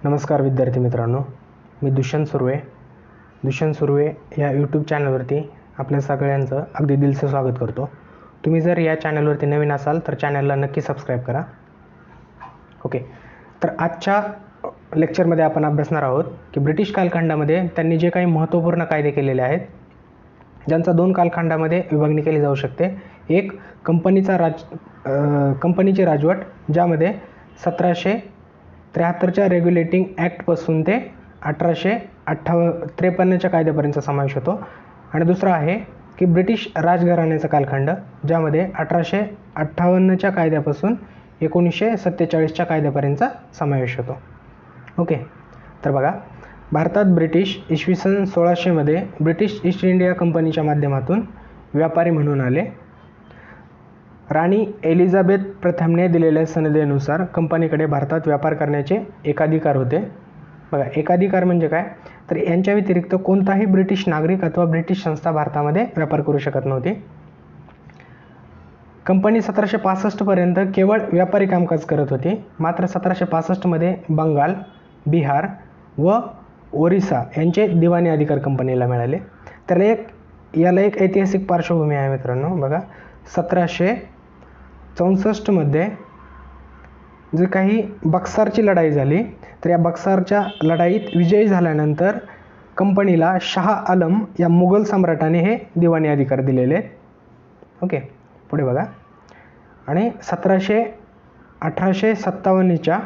नमस्कार विद्यार्थी मित्रांनो, मी दुष्यंत सुर्वे या यूट्यूब चॅनलवरती आपल्या सगळ्यांचं अगदी दिलचं स्वागत करतो. तुम्ही जर या चॅनलवरती नवीन असाल तर चॅनलला नक्की सबस्क्राईब करा. ओके, तर आजच्या लेक्चरमध्ये आपण अभ्यासणार आहोत की ब्रिटिश कालखंडामध्ये त्यांनी जे काही महत्त्वपूर्ण कायदे केलेले आहेत, ज्यांचा 2 कालखंडामध्ये विभागणी केली जाऊ शकते. एक कंपनीचे राजवट, ज्यामध्ये 1773च्या रेग्युलेटिंग ॲक्टपासून ते 1853च्या कायद्यापर्यंतचा समावेश होतो. आणि दुसरा आहे की ब्रिटिश राजघराण्याचा कालखंड, ज्यामध्ये 1858च्या कायद्यापासून 1947च्या कायद्यापर्यंतचा समावेश होतो. ओके, तर बघा, भारतात ब्रिटिश इसवी सन 1600मध्ये ब्रिटिश ईस्ट इंडिया कंपनीच्या माध्यमातून व्यापारी म्हणून आले. राणी एलिझाबेथ प्रथमने दिलेल्या सनदेनुसार कंपनीकडे भारतात व्यापार करण्याचे एकाधिकार होते. बघा, एकाधिकार म्हणजे काय, तर यांच्या व्यतिरिक्त कोणताही ब्रिटिश नागरिक अथवा ब्रिटिश संस्था भारतामध्ये व्यापार करू शकत नव्हती. कंपनी 1765पर्यंत केवळ व्यापारी कामकाज करत होती. मात्र 1765मध्ये बंगाल, बिहार व ओरिसा यांचे दिवाणी अधिकार कंपनीला मिळाले. तर याला एक ऐतिहासिक पार्श्वभूमी आहे मित्रांनो. बघा, 1764मध्ये जे काही बक्सारची लढाई झाली, तर या बक्सारच्या लढाईत विजयी झाल्यानंतर कंपनीला शाह आलम या मुघल सम्राटाने हे दिवाणी अधिकार दिलेले आहेत. ओके, पुढे बघा. आणि 1857च्या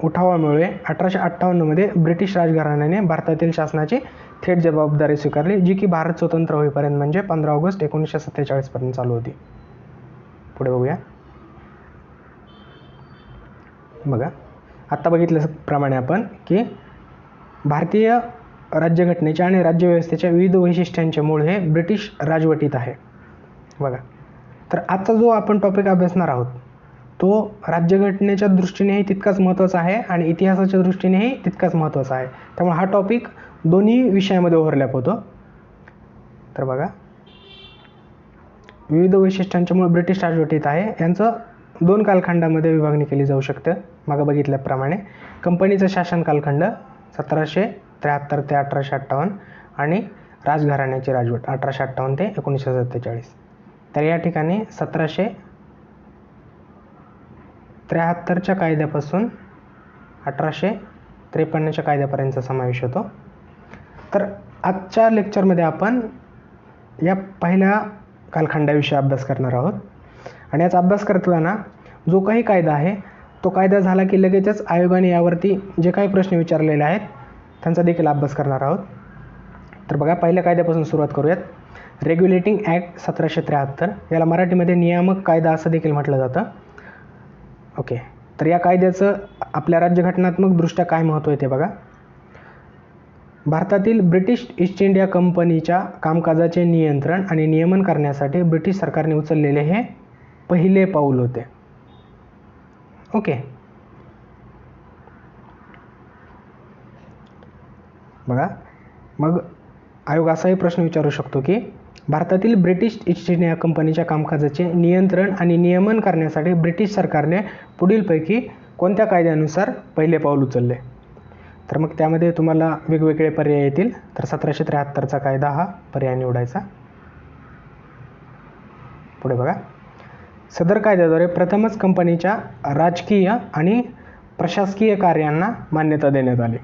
उठावामुळे 1858मध्ये ब्रिटिश राजघराण्याने भारतातील शासनाची थेट जबाबदारी स्वीकारली, जी की भारत स्वतंत्र होईपर्यंत म्हणजे 15 ऑगस्ट 1947पर्यंत चालू होती. पुढे बघूया. बघा, आत्ता बघितल्याप्रमाणे आपण की भारतीय राज्यघटनेच्या आणि राज्यव्यवस्थेच्या विविध वैशिष्ट्यांचे मूळ हे ब्रिटिश राजवटीत आहे. बघा, तर आजचा जो आपण टॉपिक अभ्यासणार आहोत तो राज्यघटनेच्या दृष्टीनेही तितकाच महत्त्वाचा आहे आणि इतिहासाच्या दृष्टीनेही तितकाच महत्त्वाचा आहे. त्यामुळे हा टॉपिक दोन्ही विषयामध्ये ओव्हरलॅप होतो. तर बघा, विविध वैशिष्ट्यांच्या मूळ ब्रिटिश राजवटीत आहे. यांचं 2 कालखंडामध्ये विभागणी केली जाऊ शकते. मागं बघितल्याप्रमाणे कंपनीचा शासन कालखंड 1773 ते 1858 आणि राजघराण्याची राजवट 1858 ते 1947. तर या ठिकाणी 1773च्या कायद्यापासून 1853च्या कायद्यापर्यंतचा समावेश होतो. तर आजच्या लेक्चरमध्ये आपण या पहिल्या कालखंडाविषयी अभ्यास करणार आहोत. आणि याचा अभ्यास करताना जो काही कायदा आहे तो कायदा झाला की लगेचच आयोगाने यावरती जे काही प्रश्न विचारलेले आहेत त्यांचा देखील अभ्यास करणार आहोत. तर बघा, पहिल्या कायद्यापासून सुरुवात करूयात. रेग्युलेटिंग ॲक्ट 1773, याला मराठीमध्ये नियामक कायदा असं देखील म्हटलं जातं. ओके, तर या कायद्याचं आपल्या राज्यघटनात्मक दृष्ट्या काय महत्त्व आहे ते बघा. भारतातील ब्रिटिश ईस्ट इंडिया कंपनीच्या कामकाजाचे नियंत्रण आणि नियमन करण्यासाठी ब्रिटिश सरकारने उचललेले हे पहिले पाऊल होते. ओके, बघा, मग आयोग असाही प्रश्न विचारू शकतो की भारतातील ब्रिटिश ईस्ट इंडिया कंपनीच्या कामकाजाचे नियंत्रण आणि नियमन करण्यासाठी ब्रिटिश सरकारने पुढीलपैकी कोणत्या कायद्यानुसार पहिले पाऊल उचलले. तर मग त्यामध्ये तुम्हाला वेगवेगळे पर्याय येतील. तर 1773चा कायदा हा पर्याय निवडायचा. पुढे बघा, सदर कायद्याद्वारे प्रथमच कंपनीच्या राजकीय आणि प्रशासकीय कार्यांना मान्यता देण्यात आली.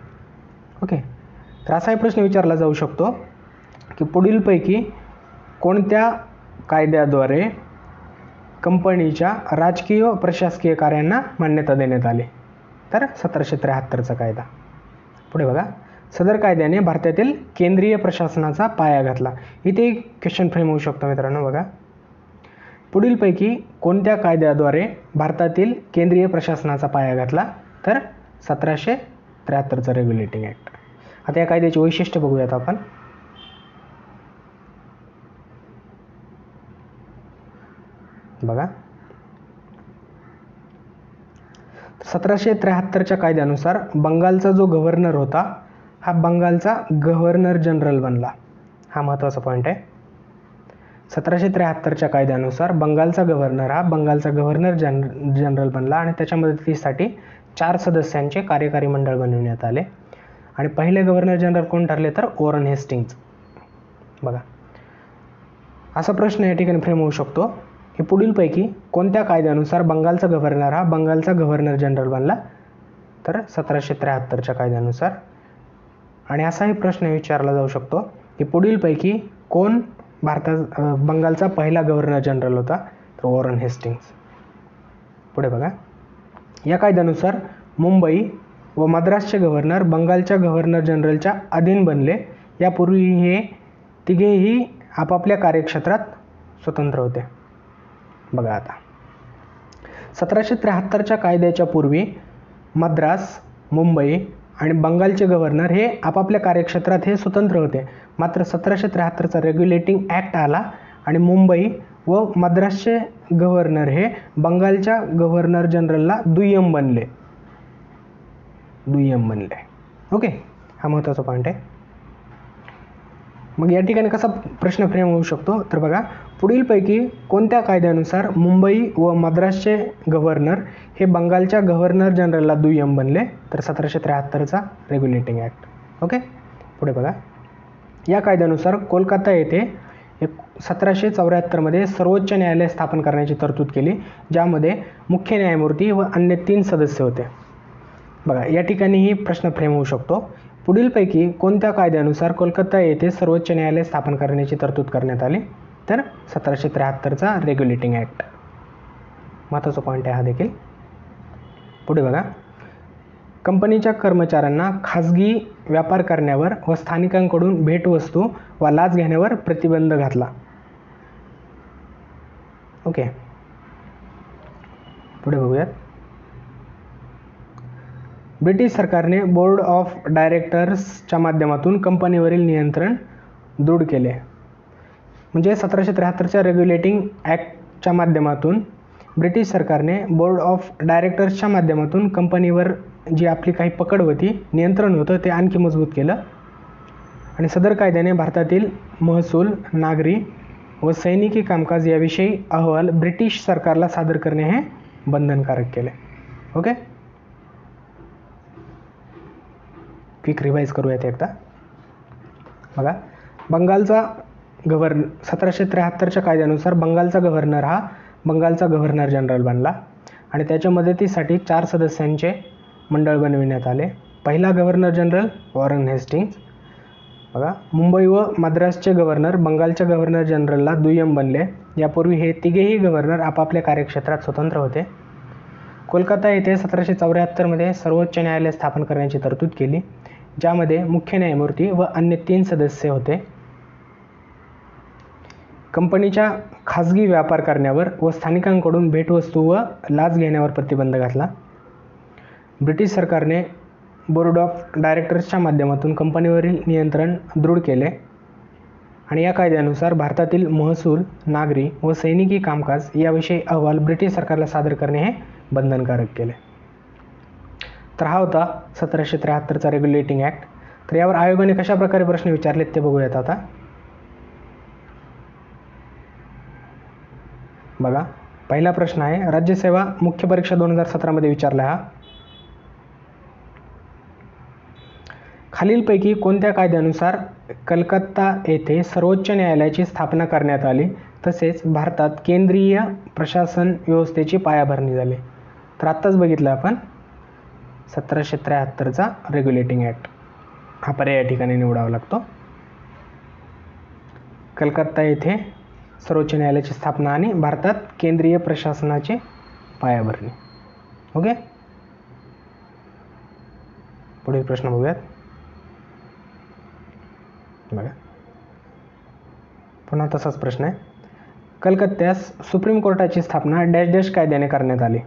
ओके, तर असाही प्रश्न विचारला जाऊ शकतो की पुढीलपैकी कोणत्या कायद्याद्वारे कंपनीच्या राजकीय व प्रशासकीय कार्यांना मान्यता देण्यात आली. तर 1773चा कायदा. पुढे बघा, सदर कायद्याने भारतातील केंद्रीय प्रशासनाचा पाया घातला. इथे एक क्वेश्चन फ्रेम होऊ शकतो मित्रांनो. बघा, पुढीलपैकी कोणत्या कायद्याद्वारे भारतातील केंद्रीय प्रशासनाचा पाया घातला. तर 1773चा रेग्युलेटिंग ॲक्ट. आता या कायद्याची वैशिष्ट्य बघूयात आपण. बघा, 1773च्या कायद्यानुसार बंगालचा जो गव्हर्नर होता हा बंगालचा गव्हर्नर जनरल बनला. हा महत्त्वाचा पॉईंट आहे. 1773च्या कायद्यानुसार बंगालचा गव्हर्नर हा बंगालचा गव्हर्नर जनरल बनला आणि त्याच्या मदतीसाठी 4 सदस्यांचे कार्यकारी मंडळ बनविण्यात आले आणि पहिले गव्हर्नर जनरल कोण ठरले तर वॉरन हेस्टिंग्ज. बघा, असा प्रश्न या ठिकाणी फ्रेम होऊ शकतो की पुढीलपैकी कोणत्या कायद्यानुसार बंगालचा गव्हर्नर हा बंगालचा गव्हर्नर जनरल बनला, तर 1773च्या कायद्यानुसार. आणि असाही प्रश्न विचारला जाऊ शकतो की पुढीलपैकी कोण बंगालचा पहिला गव्हर्नर जनरल होता, तर वॉरन हेस्टिंग्ज. पुढे बघा, या कायद्यानुसार मुंबई व मद्रासचे गव्हर्नर बंगालच्या गव्हर्नर जनरलच्या अधीन बनले. यापूर्वी हे तिघेही आपापल्या कार्यक्षेत्रात स्वतंत्र होते. बघा आता 1773च्या कायद्याच्या पूर्वी मद्रास, मुंबई आणि बंगालचे गव्हर्नर हे आपापल्या कार्यक्षेत्रात हे स्वतंत्र होते. मात्र 1773चा रेग्युलेटिंग ॲक्ट आला आणि मुंबई व मद्रासचे गव्हर्नर हे बंगालच्या गव्हर्नर जनरलला दुय्यम बनले. ओके, हा महत्त्वाचा पॉईंट आहे. मग या ठिकाणी कसा प्रश्न फ्रेम होऊ शकतो, तर बघा, पुढीलपैकी कोणत्या कायद्यानुसार मुंबई व मद्रासचे गव्हर्नर हे बंगालच्या गव्हर्नर जनरलला दुय्यम बनले, तर 1773चा रेग्युलेटिंग ॲक्ट. ओके, पुढे बघा, या कायद्यानुसार कोलकाता येथे 1774मध्ये सर्वोच्च न्यायालय स्थापन करण्याची तरतूद केली, ज्यामध्ये मुख्य न्यायमूर्ती व अन्य 3 सदस्य होते. बघा, या ठिकाणीही प्रश्न फ्रेम होऊ शकतो, पुढीलपैकी कोणत्या कायद्यानुसार कोलकाता येथे सर्वोच्च न्यायालय स्थापन करण्याची तरतूद करण्यात आली, तर 1773चा रेग्युलेटिंग ॲक्ट. महत्त्वाचा पॉईंट आहे हा देखील. पुढे बघा, कंपनीच्या कर्मचाऱ्यांना खाजगी व्यापार करण्यावर व स्थानिकांकडून भेटवस्तू व लाच घेण्यावर प्रतिबंध घातला. ओके, पुढे बघूयात. ब्रिटिश सरकारने बोर्ड ऑफ डायरेक्टर्सच्या माध्यमातून कंपनीवरील नियंत्रण दृढ केले. म्हणजे 1773च्या रेग्युलेटिंग ॲक्टच्या माध्यमातून ब्रिटिश सरकारने बोर्ड ऑफ डायरेक्टर्सच्या माध्यमातून कंपनीवर जी आपली काही पकड होती, नियंत्रण होतं, ते आणखी मजबूत केलं. आणि सदर कायद्याने भारतातील महसूल, नागरी व सैनिकी कामकाज याविषयी अहवाल ब्रिटिश सरकारला सादर करणे हे बंधनकारक केले. ओके, क्विक रिवाईज करूयात एकदा. बघा, बंगालचा 1773च्या कायद्यानुसार बंगालचा गव्हर्नर हा बंगालचा गव्हर्नर जनरल बनला आणि त्याच्या मदतीसाठी 4 सदस्यांचे मंडळ बनविण्यात आले. पहिला गव्हर्नर जनरल वॉरन हेस्टिंग्ज. बघा, मुंबई व मद्रासचे गव्हर्नर बंगालच्या गव्हर्नर जनरलला दुय्यम बनले. यापूर्वी हे तिघेही गव्हर्नर आपापल्या कार्यक्षेत्रात स्वतंत्र होते. कोलकाता येथे 1774मध्ये सर्वोच्च न्यायालय स्थापन करण्याची तरतूद केली, ज्यामध्ये मुख्य न्यायमूर्ती व अन्य 3 सदस्य होते. कंपनीच्या खाजगी व्यापार करण्यावर व स्थानिकांकडून भेटवस्तू व लाच घेण्यावर प्रतिबंध घातला. ब्रिटिश सरकारने बोर्ड ऑफ डायरेक्टर्सच्या माध्यमातून कंपनीवरील नियंत्रण दृढ केले आणि या कायद्यानुसार भारतातील महसूल, नागरी व सैनिकी कामकाज याविषयी अहवाल ब्रिटिश सरकारला सादर करणे हे बंधनकारक केले. तर हा होता 1773चा रेग्युलेटिंग ॲक्ट. तर यावर आयोगाने कशा प्रकारे प्रश्न विचारलेत ते बघूयात आता. बघा, पहिला प्रश्न आहे, राज्यसेवा मुख्य परीक्षा 2017मध्ये विचारला हा. खालीलपैकी कोणत्या कायद्यानुसार कलकत्ता येथे सर्वोच्च न्यायालयाची स्थापना करण्यात आली तसेच भारतात केंद्रीय प्रशासन व्यवस्थेची पायाभरणी झाली, तर आत्ताच बघितलं आपण 1773चा रेग्युलेटिंग ॲक्ट हा पर्याय या ठिकाणी निवडावा लागतो. कलकत्ता येथे सर्वोच्च न्यायालयाची स्थापना आणि भारतात केंद्रीय प्रशासनाची पायाभरणी. ओके, पुढील प्रश्न बघूयात. बघा, पुन्हा तसाच प्रश्न आहे, कलकत्त्यास सुप्रीम कोर्टाची स्थापना डॅश डॅश कायद्याने करण्यात आली.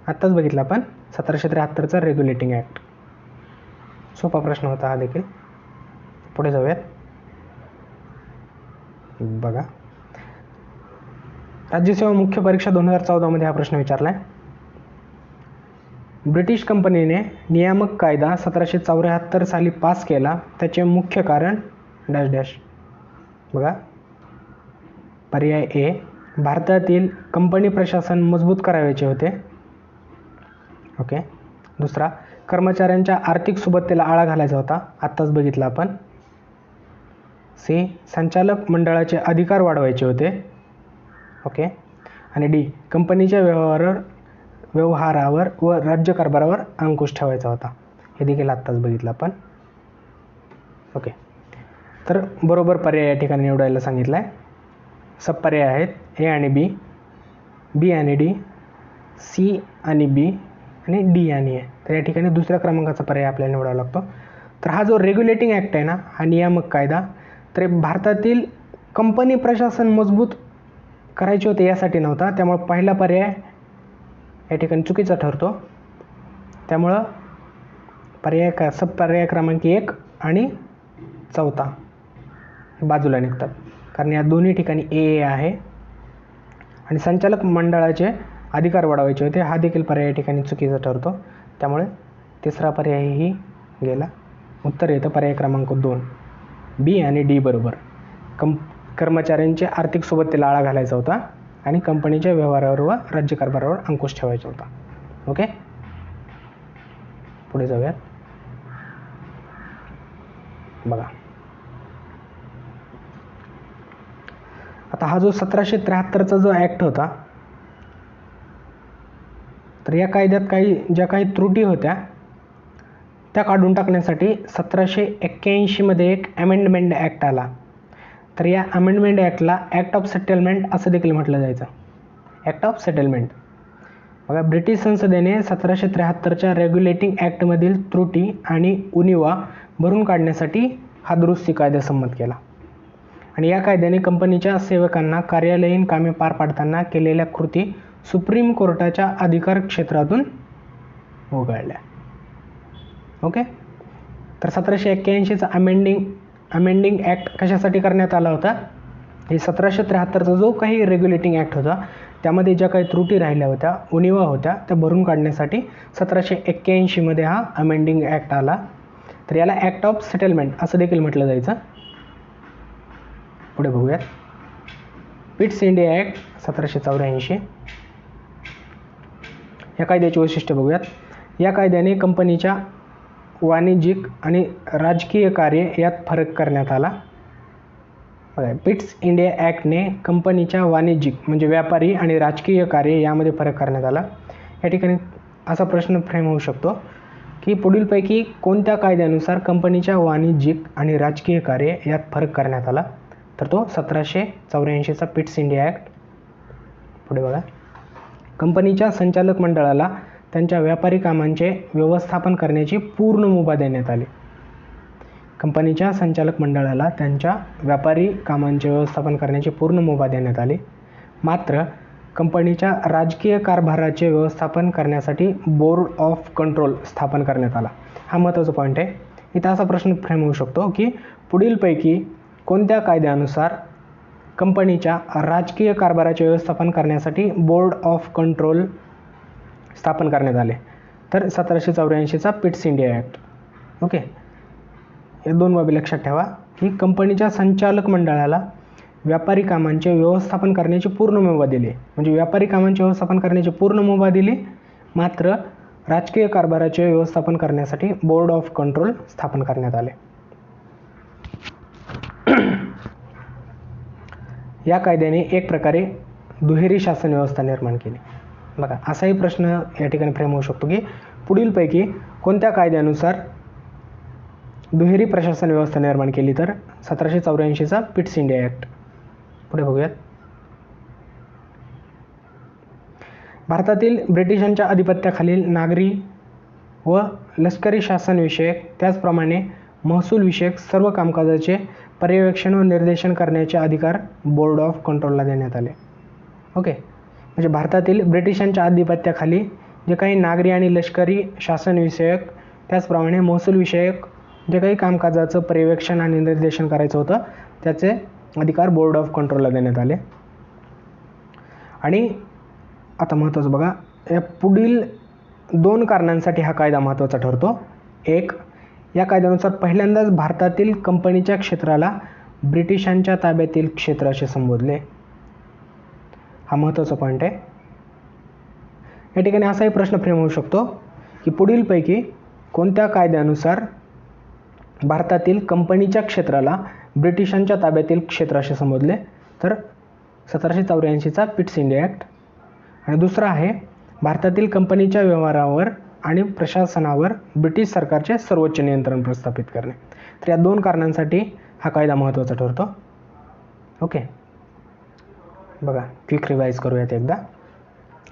आत्ताच बघितलं आपण 1773चा रेग्युलेटिंग ॲक्ट. सोपा प्रश्न होता हा देखील. पुढे जाऊयात. बघा, राज्यसेवा मुख्य परीक्षा 2014मध्ये हा प्रश्न विचारला आहे. ब्रिटिश कंपनीने नियामक कायदा 1774 साली पास केला, त्याचे मुख्य कारण डॅश डॅश. बघा, पर्याय ए, भारतातील कंपनी प्रशासन मजबूत करावयाचे होते. ओके, दुसरा, कर्मचाऱ्यांच्या आर्थिक सुबत्तेला आळा घालायचा होता, आत्ताच बघितलं आपण. सी, संचालक मंडळाचे अधिकार वाढवायचे होते. ओके. आणि डी, कंपनीच्या व्यवहारावर व राज्यकारभारावर अंकुश ठेवायचा होता. हे देखील आत्ताच बघितलं आपण. ओके. तर बरोबर पर्याय या ठिकाणी निवडायला सांगितला आहे. सब पर्याय आहेत ए आणि बी, बी आणि डी, सी आणि बी आणि डी आणि ए. तर या ठिकाणी दुसऱ्या क्रमांकाचा पर्याय आपल्याला निवडावा लागतो. तर हा जो रेग्युलेटिंग ॲक्ट आहे ना, हा नियामक कायदा, तर भारतातील कंपनी प्रशासन मजबूत करायचे होते यासाठी नव्हता. त्यामुळे पहिला पर्याय या ठिकाणी चुकीचा ठरतो. त्यामुळं सब पर्याय क्रमांक 1 आणि चौथा बाजूला निघतात, कारण या दोन्ही ठिकाणी ए आहे. आणि संचालक मंडळाचे अधिकार वाढवायचे होते, हा देखील पर्याय या ठिकाणी चुकीचा ठरतो. त्यामुळे तिसरा पर्यायही गेला. उत्तर येतं पर्याय क्रमांक 2, बी आणि डी बरोबर. कर्मचाऱ्यांचे आर्थिक सुबत्तेला आळा घालायचा होता आणि कंपनीच्या व्यवहारावर व राज्यकारभारावर अंकुश ठेवायचा होता. ओके, पुढे जाऊयात. बघा, आता हा जो 1773चा जो ॲक्ट होता, तर या कायद्यात ज्या काही त्रुटी होत्या त्या काढून टाकण्यासाठी 1781मध्ये एक अमेंडमेंट ॲक्ट आला. तर या अमेंडमेंट ॲक्टला ॲक्ट ऑफ सेटलमेंट असं देखील म्हटलं जायचं. Act of settlement. बघा, ब्रिटिश संसदेने 1773च्या रेग्युलेटिंग ॲक्टमधील त्रुटी आणि उणिवा भरून काढण्यासाठी हा दुरुस्ती कायदा संमत केला. आणि या कायद्याने कंपनीच्या सेवकांना कार्यालयीन कामे पार पाडताना केलेल्या कृती सुप्रीम कोर्टाच्या अधिकार क्षेत्रातून वगळल्या. ओके. तर 1781चा अमेंडिंग ॲक्ट कशासाठी करण्यात आला होता? हे 1773चा जो काही रेग्युलेटिंग ॲक्ट होता त्यामध्ये ज्या काही त्रुटी राहिल्या होत्या, उणिवा होत्या, त्या भरून काढण्यासाठी 1781मध्ये हा अमेंडिंग ॲक्ट आला. तर याला ॲक्ट ऑफ सेटलमेंट असं देखील म्हटलं जायचं. पुढे बघूयात. Pitt's India act 1784. या कायद्याची वैशिष्ट्य बघूयात. या कायद्याने कंपनीच्या वाणिज्यिक आणि राजकीय कार्य यात फरक करण्यात आला. पिट्स इंडिया ॲक्टने कंपनीच्या वाणिज्यिक म्हणजे व्यापारी आणि राजकीय कार्य यामध्ये फरक करण्यात आला. या ठिकाणी असा प्रश्न फ्रेम होऊ शकतो की पुढीलपैकी कोणत्या कायद्यानुसार कंपनीच्या वाणिज्यिक आणि राजकीय कार्य यात फरक करण्यात आला? तर तो 1784चा पिट्स इंडिया ॲक्ट. पुढे बघा. कंपनीच्या संचालक मंडळाला त्यांच्या व्यापारी कामांचे व्यवस्थापन करण्याची पूर्ण मुभा देण्यात आली. कंपनीच्या संचालक मंडळाला त्यांच्या व्यापारी कामांचे व्यवस्थापन करण्याची पूर्ण मुभा देण्यात आली. मात्र कंपनीच्या राजकीय कारभाराचे व्यवस्थापन करण्यासाठी बोर्ड ऑफ कंट्रोल स्थापन करण्यात आला. हा महत्त्वाचा पॉईंट आहे. इथं असा प्रश्न फ्रेम होऊ शकतो की पुढीलपैकी कोणत्या कायद्यानुसार कंपनीच्या राजकीय कारभाराचे व्यवस्थापन करण्यासाठी बोर्ड ऑफ कंट्रोल स्थापन करण्यात आले? तर 1784चा पिट्स इंडिया ॲक्ट. ओके. या दोन बाबी लक्षात ठेवा की कंपनीच्या संचालक मंडळाला व्यापारी कामांचे व्यवस्थापन करण्याची पूर्ण मुभा दिली. म्हणजे व्यापारी कामांचे व्यवस्थापन करण्याची पूर्ण मुभा दिली, मात्र राजकीय कारभाराचे व्यवस्थापन करण्यासाठी बोर्ड ऑफ कंट्रोल स्थापन करण्यात आले. या कायद्याने एक प्रकारे दुहेरी शासन व्यवस्था निर्माण केली. बघा, असाही प्रश्न या ठिकाणी फ्रेम होऊ शकतो की पुढीलपैकी कोणत्या कायद्यानुसार दुहेरी प्रशासन व्यवस्था निर्माण केली? तर 1784चा पिट्स इंडिया ॲक्ट. पुढे बघूयात. भारतातील ब्रिटिशांच्या आधिपत्याखालील नागरी व लष्करी शासनविषयक त्याचप्रमाणे महसूल विषयक सर्व कामकाजाचे पर्यवेक्षण व निर्देशन करण्याचे अधिकार बोर्ड ऑफ कंट्रोलला देण्यात आले. ओके. म्हणजे भारतातील ब्रिटिशांच्या आधिपत्याखाली जे काही नागरी आणि लष्करी शासनविषयक त्याचप्रमाणे महसूल विषयक जे काही कामकाजाचं पर्यवेक्षण आणि निर्देशन करायचं होतं त्याचे अधिकार बोर्ड ऑफ कंट्रोलला देण्यात आले. आणि आता महत्त्वाचं बघा, या पुढील दोन कारणांसाठी हा कायदा महत्त्वाचा ठरतो. एक, या कायद्यानुसार पहिल्यांदाच भारतातील कंपनीच्या क्षेत्राला ब्रिटिशांच्या ताब्यातील क्षेत्र असे संबोधले. हा महत्त्वाचा पॉईंट आहे. या ठिकाणी असाही प्रश्न फ्रेम होऊ शकतो की पुढीलपैकी कोणत्या कायद्यानुसार भारतातील कंपनीच्या क्षेत्राला ब्रिटिशांच्या ताब्यातील क्षेत्र असे संबोधले? तर 1784चा पिट्स इंडिया ॲक्ट. आणि दुसरा आहे भारतातील कंपनीच्या व्यवहारावर आणि प्रशासनावर ब्रिटिश सरकारचे सर्वोच्च नियंत्रण प्रस्थापित करणे. तर या 2 कारणांसाठी हा कायदा महत्त्वाचा ठरतो. ओके, बघा क्विक रिवाईज करूयात एकदा.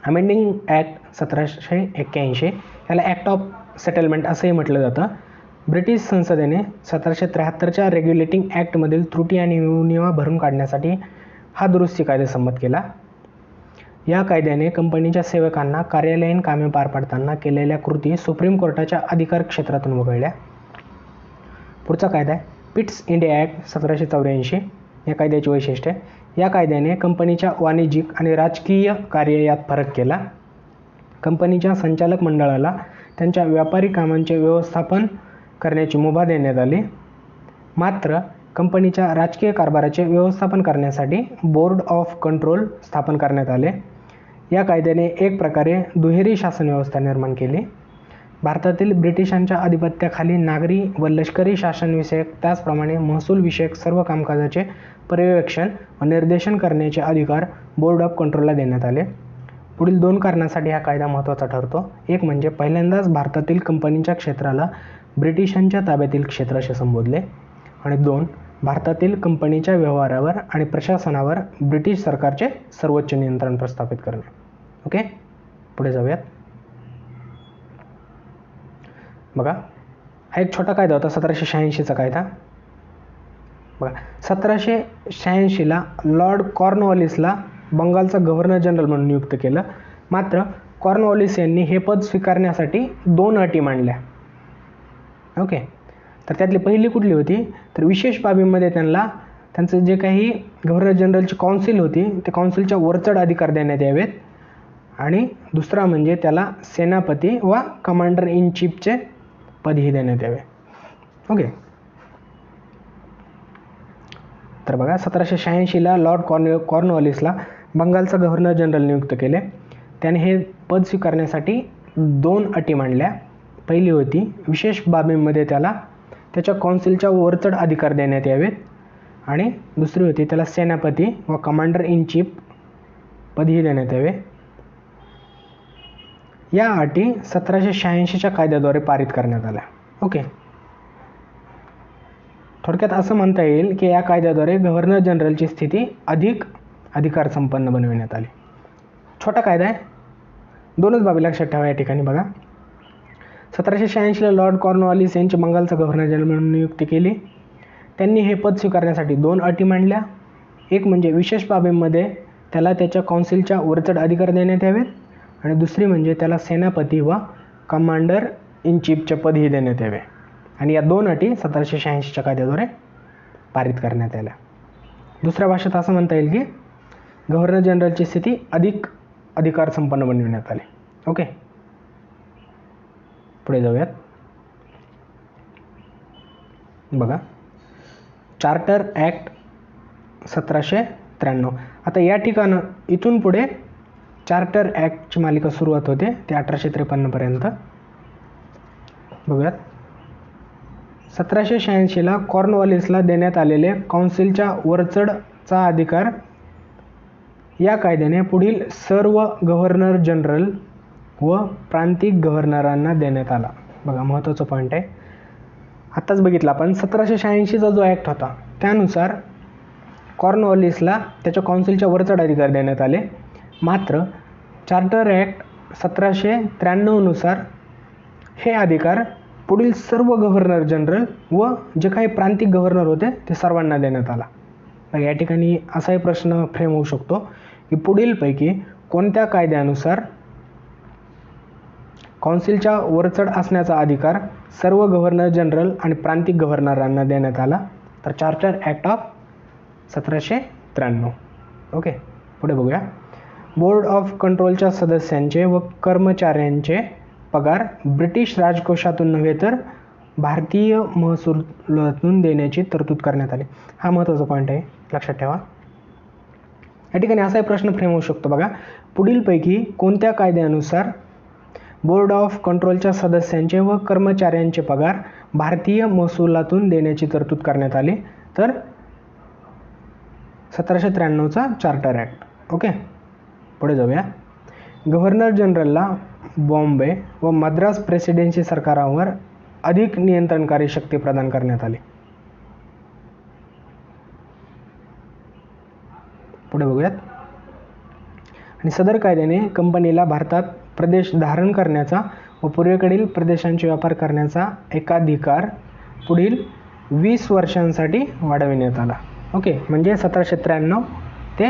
अमेंडिंग ॲक्ट 1781 याला ॲक्ट ऑफ सेटलमेंट असंही म्हटलं जातं. ब्रिटिश संसदेने 1773च्या रेग्युलेटिंग ॲक्टमधील त्रुटी आणि उणिवा भरून काढण्यासाठी हा दुरुस्ती कायदा संमत केला. या कायद्याने कंपनीच्या सेवकांना कार्यालयीन कामे पार पाडताना केलेल्या कृती सुप्रीम कोर्टाच्या अधिकार क्षेत्रातून वगळल्या. पुढचा कायदा आहे पिट्स इंडिया ॲक्ट 1784. या कायद्याची वैशिष्ट्ये: या कायद्याने कंपनीच्या वाणिज्यिक आणि राजकीय कार्य यात फरक केला. कंपनीच्या संचालक मंडळाला त्यांच्या व्यापारी कामांचे व्यवस्थापन करण्याची मुभा देण्यात आली. मात्र कंपनीच्या राजकीय कारभाराचे व्यवस्थापन करण्यासाठी बोर्ड ऑफ कंट्रोल स्थापन करण्यात आले. या कायद्याने एक प्रकारे दुहेरी शासन व्यवस्था निर्माण केली. भारतातील ब्रिटिशांच्या अधिपत्याखाली नागरी व लष्करी शासनविषयक त्याचप्रमाणे महसूल विषयक सर्व कामकाजाचे पर्यवेक्षण व निर्देशन करण्याचे अधिकार बोर्ड ऑफ कंट्रोलला देण्यात आले. पुढील 2 कारणासाठी हा कायदा महत्त्वाचा ठरतो. एक म्हणजे पहिल्यांदाच भारतातील कंपनीच्या क्षेत्राला ब्रिटिशांच्या ताब्यातील क्षेत्र असे संबोधले. आणि 2, भारतातील कंपनीच्या व्यवहारावर आणि प्रशासनावर ब्रिटिश सरकारचे सर्वोच्च नियंत्रण प्रस्थापित करणे. ओके, पुढे जाऊयात. बघा, हा एक छोटा कायदा होता 1786चा कायदा. बघा, 1786ला लॉर्ड कॉर्नवॉलिसला बंगालचा गव्हर्नर जनरल म्हणून नियुक्त केलं. मात्र कॉर्नवॉलिस यांनी हे पद स्वीकारण्यासाठी 2 अटी मांडल्या. ओके, तर त्यातली पहिली कुठली होती? तर विशेष बाबींमध्ये त्यांचं जे काही गव्हर्नर जनरलची काउन्सिल होती ते काउन्सिलच्या वरचढ अधिकार देण्यात यावेत. आणि दुसरा म्हणजे त्याला सेनापती व कमांडर इन चीफचे पदही देण्यात यावे. ओके, तर बघा 1786ला लॉर्ड कॉर्नवॉलिसला बंगालचा गव्हर्नर जनरल नियुक्त केले. त्याने हे पद स्वीकारण्यासाठी 2 अटी मांडल्या. पहिली होती विशेष बाबींमध्ये त्याच्या काउन्सिलच्या वरचढ अधिकार देण्यात यावेत. आणि दुसरी होती त्याला सेनापती व कमांडर इन चीफ पदही देण्यात यावे. या अटी 1786च्या कायद्याद्वारे पारित करण्यात आल्या. ओके, थोडक्यात असं म्हणता येईल की या कायद्याद्वारे गव्हर्नर जनरलची स्थिती अधिक अधिकार संपन्न बनविण्यात आली. छोटा कायदा आहे, 2च बाबी लक्षात ठेवा या ठिकाणी. बघा, 1786ला लॉर्ड कॉर्नवॉलिस यांची बंगालचा गव्हर्नर जनरल म्हणून नियुक्ती केली. त्यांनी हे पद स्वीकारण्यासाठी 2 अटी मांडल्या. एक म्हणजे विशेष बाबींमध्ये त्याला त्याच्या काउन्सिलच्या वरचढ अधिकार देण्यात यावेत. आणि दुसरी म्हणजे त्याला सेनापती व कमांडर इन चीफचे पदही देण्यात यावे. आणि या 2 अटी 1786च्या कायद्याद्वारे पारित करण्यात आल्या. दुसऱ्या भाषेत असं म्हणता येईल की गव्हर्नर जनरलची स्थिती अधिक अधिकार संपन्न बनविण्यात आली. ओके, पुढे जाऊयात. बघा, चार्टर ॲक्ट 1793. आता या ठिकाणं इथून पुढे चार्टर ॲक्टची मालिका सुरुवात होते ते 1853पर्यंत. बघूयात. 1786ला कॉर्नवॉलिसला देण्यात आलेले काउन्सिलच्या वरचढचा अधिकार या कायद्याने पुढील सर्व गव्हर्नर जनरल व प्रांतिक गव्हर्नरांना देण्यात आला. बघा, महत्त्वाचं पॉईंट आहे. आत्ताच बघितलं आपण 1786चा जो ॲक्ट होता त्यानुसार कॉर्नवॉलिसला त्याच्या काउन्सिलच्या वरचढ अधिकार देण्यात आले. मात्र चार्टर ॲक्ट 1793नुसार हे अधिकार पुढील सर्व गव्हर्नर जनरल व जे काही प्रांतिक गव्हर्नर होते ते सर्वांना देण्यात आला. या ठिकाणी असाही प्रश्न फ्रेम होऊ शकतो की पुढीलपैकी कोणत्या कायद्यानुसार काउन्सिलच्या वरचढ असण्याचा अधिकार सर्व गव्हर्नर जनरल आणि प्रांतिक गव्हर्नरांना देण्यात आला? तर चार्टर ॲक्ट ऑफ 1793. ओके, पुढे बघूया. बोर्ड ऑफ कंट्रोलच्या सदस्यांचे व कर्मचाऱ्यांचे पगार ब्रिटिश राजकोषातून नव्हे तर भारतीय महसुलातून देण्याची तरतूद करण्यात आली. हा महत्त्वाचा पॉईंट आहे, लक्षात ठेवा. या ठिकाणी असाही प्रश्न फ्रेम होऊ शकतो. बघा, पुढीलपैकी कोणत्या कायद्यानुसार बोर्ड ऑफ कंट्रोलच्या सदस्यांचे व कर्मचाऱ्यांचे पगार भारतीय महसुलातून देण्याची तरतूद करण्यात आली, तर 1793चा चार्टर ॲक्ट. ओके, पुढे जाऊया. गव्हर्नर जनरलला बॉम्बे व मद्रास प्रेसिडेन्सी सरकारांवर अधिक नियंत्रणकारी शक्ती प्रदान करण्यात आली. पुढे बघूयात. आणि सदर कायद्याने कंपनीला भारतात प्रदेश धारण करण्याचा व पूर्वेकडील प्रदेशांचे व्यापार करण्याचा एकाधिकार पुढील 20 वर्षांसाठी वाढविण्यात आला. ओके, म्हणजे 1793 ते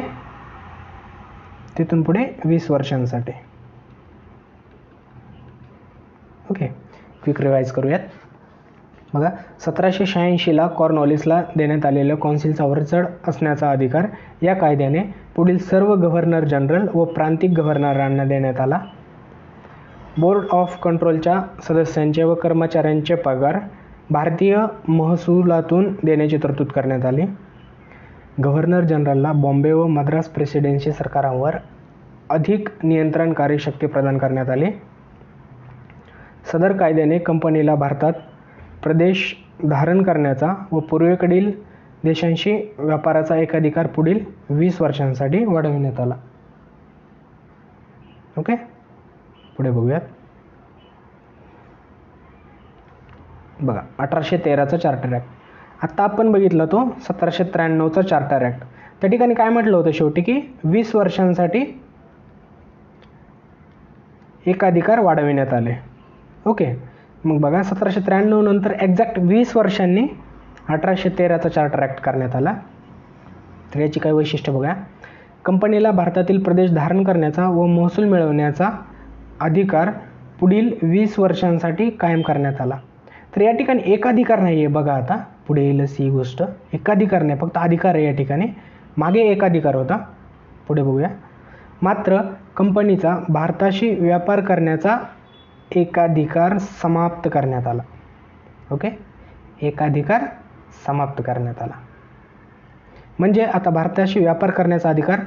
तिथून पुढे 20 वर्षांसाठी. ओके, क्विक रिवाईज करूयात. बघा, 1786ला कॉर्नवॉलिसला देण्यात आलेल्या कौन्सिलचा वरचढ असण्याचा अधिकार या कायद्याने पुढील सर्व गव्हर्नर जनरल व प्रांतिक गव्हर्नरांना देण्यात आला. बोर्ड ऑफ कंट्रोलच्या सदस्यांचे व कर्मचाऱ्यांचे पगार भारतीय महसुलातून देण्याची तरतूद करण्यात आली. गव्हर्नर जनरलला बॉम्बे व मद्रास प्रेसिडेन्सी सरकारांवर अधिक नियंत्रणकारी शक्ती प्रदान करण्यात आली. सदर कायद्याने कंपनीला भारतात प्रदेश धारण करण्याचा व पूर्वेकडील देशांशी व्यापाराचा एकाधिकार पुढील 20 वर्षांसाठी वाढविण्यात आला. ओके, पुढे बघूयात. बघा, 1813चा चार्टर ॲक्ट. आत्ता आपण बघितला तो 1793चा चार्टर ॲक्ट. त्या ठिकाणी काय म्हटलं होतं शेवटी की 20 वर्षांसाठी एकाधिकार वाढविण्यात आले. ओके, मग बघा 1793 नंतर एक्झॅक्ट 20 वर्षांनी 1813चा चार्टर ॲक्ट करण्यात आला. तर याची काय वैशिष्ट्य बघा. कंपनीला भारतातील प्रदेश धारण करण्याचा व महसूल मिळवण्याचा अधिकार पुढील 20 वर्षांसाठी कायम करण्यात आला. तर या ठिकाणी एकाधिकार नाही आहे. बघा, आता पुढे येईलच ही गोष्ट. एकाधिकार नाही, फक्त अधिकार आहे या ठिकाणी. मागे एकाधिकार होता. पुढे बघूया. मात्र कंपनीचा भारताशी व्यापार करण्याचा एकाधिकार समाप्त करण्यात आला. ओके, एकाधिकार समाप्त करण्यात आला. म्हणजे आता भारताशी व्यापार करण्याचा अधिकार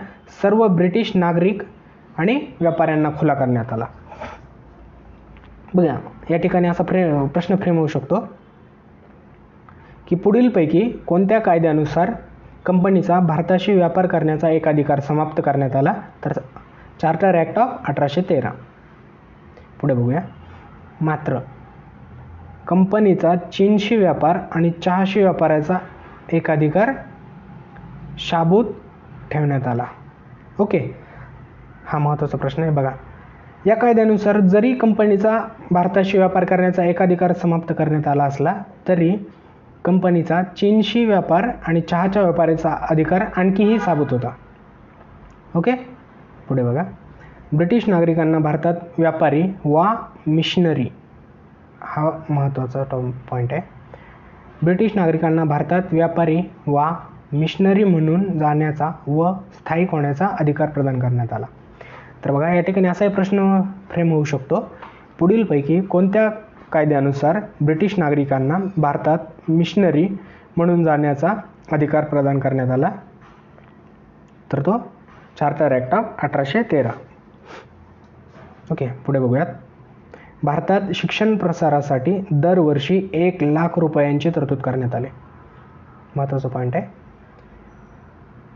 सर्व ब्रिटिश नागरिक आणि व्यापाऱ्यांना खुला करण्यात आला. बघा, या ठिकाणी असा प्रश्न फ्रेम होऊ शकतो की पुढीलपैकी कोणत्या कायद्यानुसार कंपनीचा भारताशी व्यापार करण्याचा एकाधिकार समाप्त करण्यात आला, तर चार्टर ॲक्ट ऑफ 1813. पुढे बघूया. मात्र कंपनीचा चीनशी व्यापार आणि चहाशी व्यापाराचा एकाधिकार शाबूत ठेवण्यात आला. ओके, हा महत्त्वाचा प्रश्न आहे. बघा, या कायद्यानुसार जरी कंपनीचा भारताशी व्यापार करण्याचा एकाधिकार समाप्त करण्यात आला असला तरी कंपनीचा चीनशी व्यापार आणि चहाच्या व्यापाराचा अधिकार आणखीही साबूत होता. ओके, पुढे बघा. ब्रिटिश नागरिकांना भारतात व्यापारी वा मिशनरी, हा महत्त्वाचा पॉईंट आहे. ब्रिटिश नागरिकांना भारतात व्यापारी वा मिशनरी म्हणून जाण्याचा व स्थायिक होण्याचा अधिकार प्रदान करण्यात आला. तर बघा, या ठिकाणी असाही प्रश्न फ्रेम होऊ शकतो, पुढीलपैकी कोणत्या कायद्यानुसार ब्रिटिश नागरिकांना भारतात मिशनरी म्हणून जाण्याचा अधिकार प्रदान करण्यात आला, तर तो चार्टर ॲक्ट ऑफ 1813. ओके, पुढे बघूयात. भारतात शिक्षण प्रसारासाठी दरवर्षी 1 लाख रुपयांची तरतूद करण्यात आली. महत्त्वाचा पॉईंट आहे.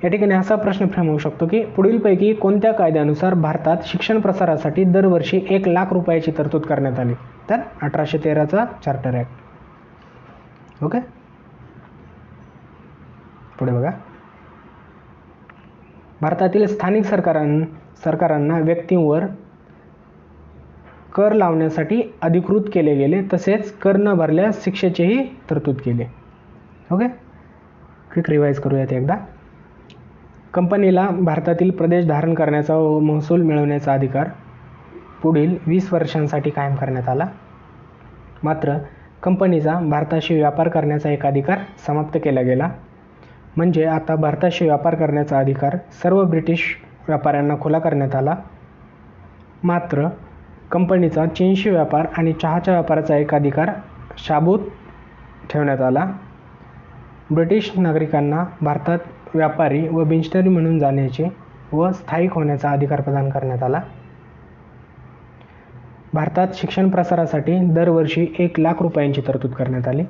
या ठिकाणी असा प्रश्न फ्रेम होऊ शकतो की पुढीलपैकी कोणत्या कायद्यानुसार भारतात शिक्षण प्रसारासाठी दरवर्षी 1 लाख रुपयाची तरतूद करण्यात आली, तर 1813चा चार्टर ॲक्ट. ओके, पुढे बघा. भारतातील स्थानिक सरकारांना व्यक्तींवर कर लावण्यासाठी अधिकृत केले गेले, तसेच कर न भरल्यास शिक्षेचीही तरतूद केली. ओके, क्विक रिवाईज करूयात एकदा. कंपनीला भारतातील प्रदेश धारण करण्याचा व महसूल मिळवण्याचा अधिकार पुढील 20 वर्षांसाठी कायम करण्यात आला. मात्र कंपनीचा भारताशी व्यापार करण्याचा एकाधिकार समाप्त केला गेला. म्हणजे आता भारताशी व्यापार करण्याचा अधिकार सर्व ब्रिटिश व्यापाऱ्यांना खुला करण्यात आला. मात्र कंपनीचा चीनशी व्यापार आणि चहाच्या व्यापाराचा एकाधिकार शाबूत ठेवण्यात आला. ब्रिटिश नागरिकांना भारतात व्यापारी व मिशनरी म्हणून जाण्याचे व स्थायिक होण्याचा अधिकार प्रदान करण्यात आला. भारतात शिक्षण प्रसारासाठी दरवर्षी 1,00,000 रुपयांची तरतूद करण्यात आली.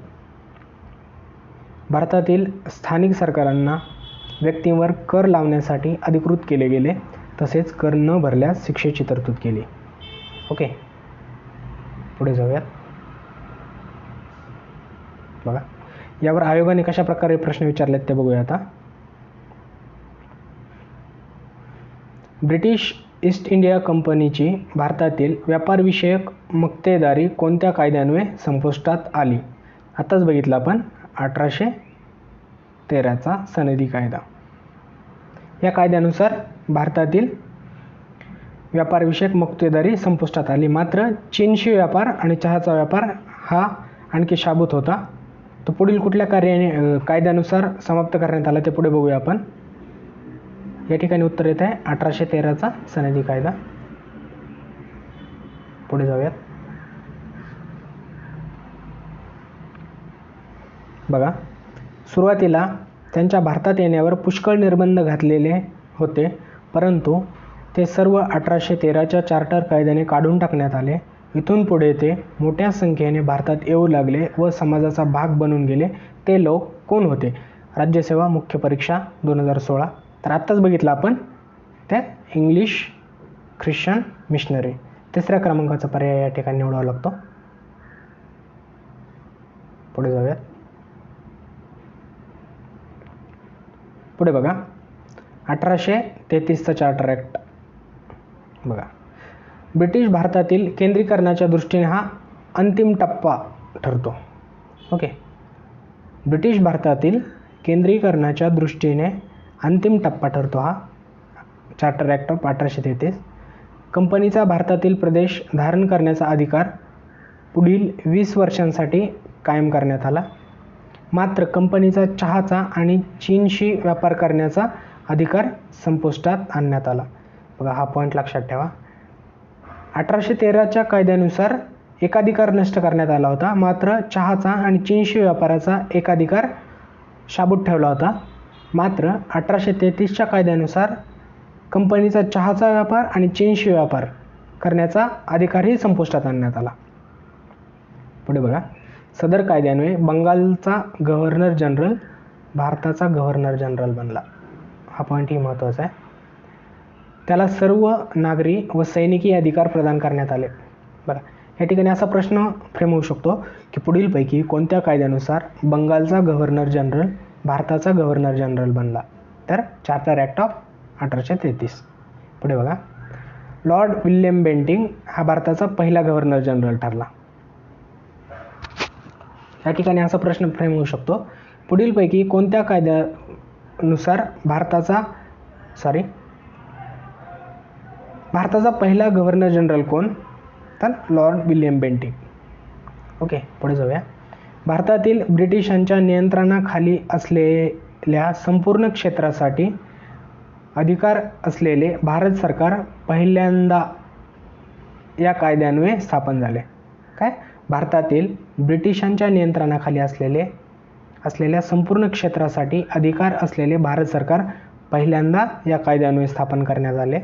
भारतातील स्थानिक सरकारांना व्यक्तींवर कर लावण्यासाठी अधिकृत केले गेले, तसेच कर न भरल्यास शिक्षेची तरतूद केली. ओके, पुढे जाऊयात. बघा, यावर आयोगाने कशा प्रकारे प्रश्न विचारलेत ते बघूया आता. ब्रिटिश ईस्ट इंडिया कंपनीची भारतातील व्यापारविषयक मक्तेदारी कोणत्या कायद्यान्वये संपुष्टात आली? आताच बघितलं आपण 1813चा सनदी कायदा. या कायद्यानुसार भारतातील व्यापारविषयक मक्तेदारी संपुष्टात आली. मात्र चीनशी व्यापार आणि चहाचा व्यापार हा आणखी शाबूत होता. तो पुढील कुठल्या कायद्यानुसार समाप्त करण्यात आला ते पुढे बघूया आपण. या ठिकाणी उत्तर येत आहे 1813चा सनदी कायदा. पुढे जाऊयात. बघा, सुरुवातीला त्यांच्या भारतात येण्यावर पुष्कळ निर्बंध घातलेले होते, परंतु ते सर्व 1813च्या चार्टर कायद्याने काढून टाकण्यात आले. इथून पुढे ते मोठ्या संख्येने भारतात येऊ लागले व समाजाचा भाग बनून गेले. ते लोक कोण होते? राज्यसेवा मुख्य परीक्षा 2016. तर आत्ताच बघितलं आपण त्या इंग्लिश ख्रिश्चन मिशनरी. तिसऱ्या क्रमांकाचा पर्याय या ठिकाणी निवडावा लागतो. पुढे जाऊयात. पुढे बघा, 1833चा चार्टर ॲक्ट. बघा, ब्रिटिश भारतातील केंद्रीकरणाच्या दृष्टीने हा अंतिम टप्पा ठरतो. ओके, ब्रिटिश भारतातील केंद्रीकरणाच्या दृष्टीने अंतिम टप्पा ठरतो हा चार्टर ॲक्ट ऑफ 1833. कंपनीचा भारतातील प्रदेश धारण करण्याचा अधिकार पुढील 20 वर्षांसाठी कायम करण्यात आला. मात्र कंपनीचा चहाचा आणि चीनशी व्यापार करण्याचा अधिकार संपुष्टात आणण्यात आला. बघा, हा पॉईंट लक्षात ठेवा. 1813च्या कायद्यानुसार एकाधिकार नष्ट करण्यात आला होता, मात्र चहाचा आणि चीनशी व्यापाराचा एकाधिकार शाबूत ठेवला होता. मात्र 1833च्या कायद्यानुसार कंपनीचा चहाचा व्यापार आणि चीनशी व्यापार करण्याचा अधिकारही संपुष्टात आणण्यात आला. पुढे बघा, सदर कायद्यान्वये बंगालचा गव्हर्नर जनरल भारताचा गव्हर्नर जनरल बनला. हा पॉईंटही महत्त्वाचा आहे. त्याला सर्व नागरी व सैनिकी अधिकार प्रदान करण्यात आले. बघा, या ठिकाणी असा प्रश्न फ्रेम होऊ शकतो की पुढीलपैकी कोणत्या कायद्यानुसार बंगालचा गव्हर्नर जनरल भारताचा गव्हर्नर जनरल बनला? तर चार्टर ॲक्ट ऑफ 1833. पुढे बघा, लॉर्ड विल्यम बेंटिंग हा भारताचा पहिला गव्हर्नर जनरल ठरला. या ठिकाणी असा प्रश्न फ्रेम होऊ शकतो, पुढीलपैकी कोणत्या कायद्यानुसार भारताचा पहिला गव्हर्नर जनरल कोण? तर लॉर्ड विल्यम बेंटिंग. ओके, पुढे जाऊया. भारतातील ब्रिटिशांच्या नियंत्रणाखाली असलेल्या संपूर्ण क्षेत्रासाठी अधिकार असलेले भारत सरकार पहिल्यांदा या कायद्यान्वये स्थापन झाले. काय? भारतातील ब्रिटिशांच्या नियंत्रणाखाली असलेल्या संपूर्ण क्षेत्रासाठी अधिकार असलेले भारत सरकार पहिल्यांदा या कायद्यान्वये स्थापन करण्यात आले.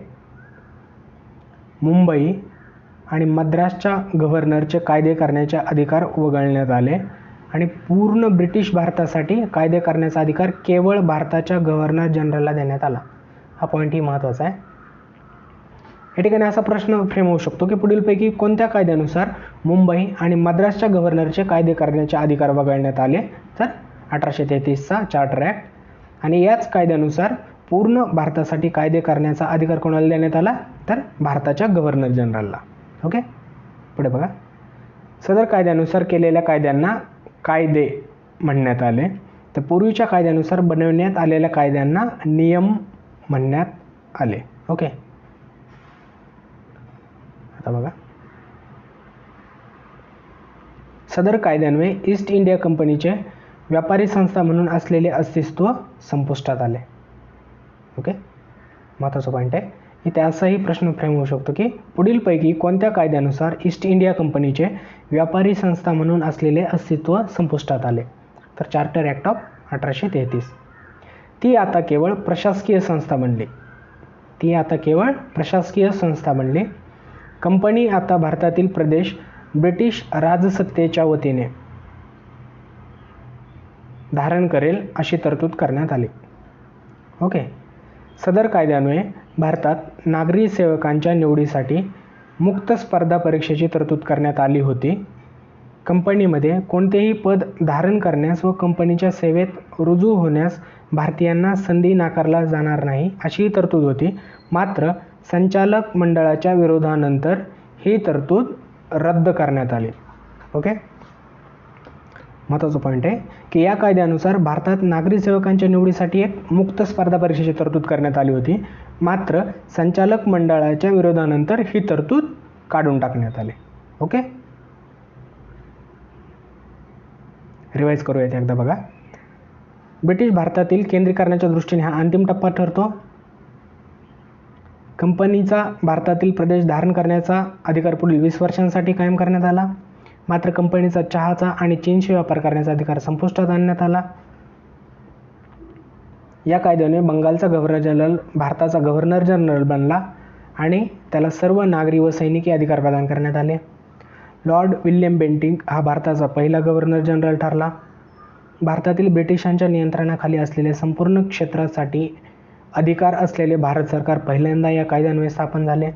मुंबई आणि मद्रासच्या गव्हर्नरचे कायदे करण्याचे अधिकार वगळण्यात आले आणि पूर्ण ब्रिटिश भारतासाठी कायदे करण्याचा अधिकार केवळ भारताच्या गव्हर्नर जनरलला देण्यात आला. हा पॉईंटही महत्त्वाचा आहे. या ठिकाणी असा प्रश्न फ्रेम होऊ शकतो की पुढीलपैकी कोणत्या कायद्यानुसार मुंबई आणि मद्रासच्या गव्हर्नरचे कायदे करण्याचे अधिकार वगळण्यात आले? तर 1833चा चार्टर ॲक्ट. आणि याच कायद्यानुसार पूर्ण भारतासाठी कायदे करण्याचा अधिकार कोणाला देण्यात आला? तर भारताच्या गव्हर्नर जनरलला. ओके, पुढे बघा, सदर कायद्यानुसार केलेल्या कायद्यांना कायदे म्हणण्यात आले. तर पूर्वीच्या कायद्यानुसार बनवण्यात आलेल्या कायद्यांना नियम म्हणण्यात आले. ओके, आता बघा, सदर कायद्यान्वये ईस्ट इंडिया कंपनीचे व्यापारी संस्था म्हणून असलेले अस्तित्व संपुष्टात आले. ओके, महत्त्वाचा पॉईंट आहे. इथे असाही प्रश्न फ्रेम होऊ शकतो की पुढीलपैकी कोणत्या कायद्यानुसार ईस्ट इंडिया कंपनीचे व्यापारी संस्था म्हणून असलेले अस्तित्व संपुष्टात आले? तर चार्टर ॲक्ट ऑफ 1833. ती आता केवळ प्रशासकीय संस्था बनली. कंपनी आता भारतातील प्रदेश ब्रिटिश राजसत्तेच्या वतीने धारण करेल अशी तरतूद करण्यात आली. ओके. सदर कायद्यान्वये भारतात नागरी सेवकांच्या निवडीसाठी मुक्त स्पर्धा परीक्षेची तरतूद करण्यात आली होती. कंपनीमध्ये कोणतेही पद धारण करण्यास व कंपनीच्या सेवेत रुजू होण्यास भारतीयांना संधी नाकारला जाणार नाही अशी तरतूद होती. मात्र संचालक मंडळाच्या विरोधानंतर ही तरतूद रद्द करण्यात आली. ओके. महत्त्वाचा पॉईंट आहे की या कायद्यानुसार भारतात नागरी सेवकांच्या निवडीसाठी एक मुक्त स्पर्धा परीक्षेची तरतूद करण्यात आली होती. मात्र संचालक मंडळाच्या विरोधानंतर ही तरतूद काढून टाकण्यात आली. ओके. रिवाइज करूयात एकदा बघा. ब्रिटिश भारतातील केंद्रीकरणाच्या दृष्टीने हा अंतिम टप्पा ठरतो. कंपनीचा भारतातील प्रदेश धारण करण्याचा अधिकार पुढील 20 वर्षांसाठी कायम करण्यात आला. मात्र कंपनीचा चहाचा आणि चीनशी व्यापार करण्याचा अधिकार संपुष्टात आणण्यात आला. या कायद्याने बंगालचा गव्हर्नर जनरल भारताचा गव्हर्नर जनरल बनला आणि त्याला सर्व नागरी व सैनिकी अधिकार प्रदान करण्यात आले. लॉर्ड विल्यम बेंटिंक हा भारताचा पहिला गव्हर्नर जनरल ठरला. भारतातील ब्रिटिशांच्या नियंत्रणाखाली असलेल्या संपूर्ण क्षेत्रासाठी अधिकार असलेले भारत सरकार पहिल्यांदा या कायद्यान्वये स्थापन झाले.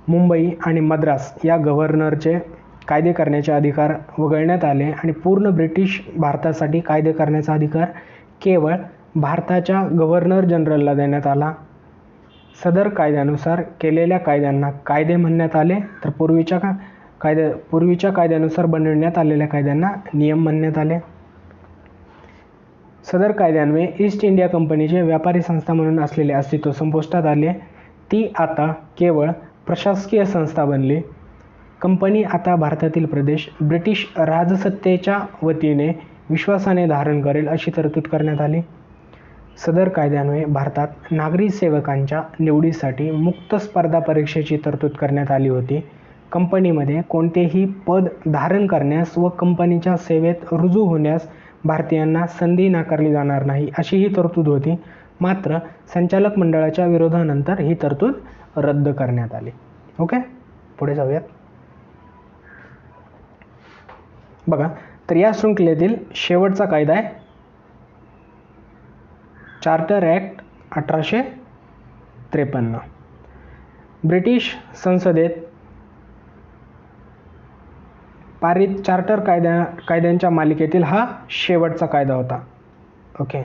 मुंबई आणि मद्रास या गव्हर्नरचे कायदे करण्याचे अधिकार वगळण्यात आले आणि पूर्ण ब्रिटिश भारतासाठी कायदे करण्याचा अधिकार केवळ भारताच्या गव्हर्नर जनरलला देण्यात आला. सदर कायद्यानुसार केलेल्या कायद्यांना कायदे म्हणण्यात आले, तर पूर्वीच्या कायद्यानुसार बनविण्यात आलेल्या कायद्यांना नियम म्हणण्यात आले. सदर कायद्यान्वये ईस्ट इंडिया कंपनीचे व्यापारी संस्था म्हणून असलेले अस्तित्व संपुष्टात आले. ती आता केवळ प्रशासकीय संस्था बनली. कंपनी आता भारतातील प्रदेश ब्रिटिश राजसत्तेच्या वतीने विश्वासाने धारण करेल अशी तरतूद करण्यात आली. सदर कायद्यान्वये भारतात नागरी सेवकांच्या निवडीसाठी मुक्त स्पर्धा परीक्षेची तरतूद करण्यात आली होती. कंपनीमध्ये कोणतेही पद धारण करण्यास व कंपनीच्या सेवेत रुजू होण्यास भारतीयांना संधी नाकारली जाणार नाही अशी ही तरतूद होती. मात्र संचालक मंडळाच्या विरोधानंतर ही तरतूद रद्द करण्यात आली. ओके. पुढे जाऊयात. बघा, तर या शृंखलेतील शेवटचा कायदा आहे चार्टर ॲक्ट 1853. ब्रिटिश संसदेत पारित चार्टर कायद्यांच्या मालिकेतील हा शेवटचा कायदा होता. ओके.